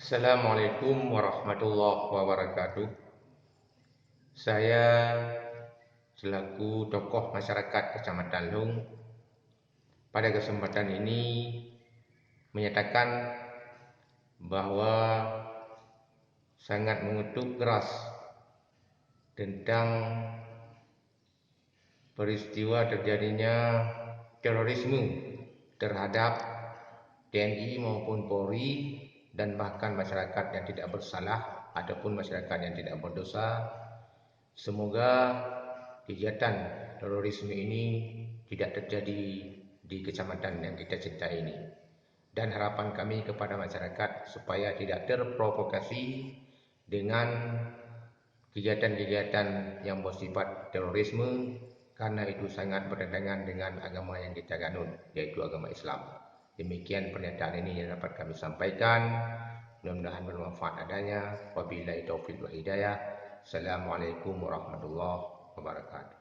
Assalamualaikum warahmatullahi wabarakatuh. Saya selaku tokoh masyarakat Kecamatan Lung pada kesempatan ini menyatakan bahwa sangat mengutuk keras tentang peristiwa terjadinya terorisme terhadap TNI maupun Polri dan bahkan masyarakat yang tidak bersalah ataupun masyarakat yang tidak berdosa. Semoga kegiatan terorisme ini tidak terjadi di kecamatan yang kita cintai ini. Dan harapan kami kepada masyarakat supaya tidak terprovokasi dengan kegiatan-kegiatan yang bersifat terorisme, karena itu sangat bertentangan dengan agama yang kita ganut, yaitu agama Islam. Demikian pernyataan ini yang dapat kami sampaikan. Mudah-mudahan bermanfaat adanya. Wabillahi taufiq wal hidayah. Assalamualaikum warahmatullahi wabarakatuh.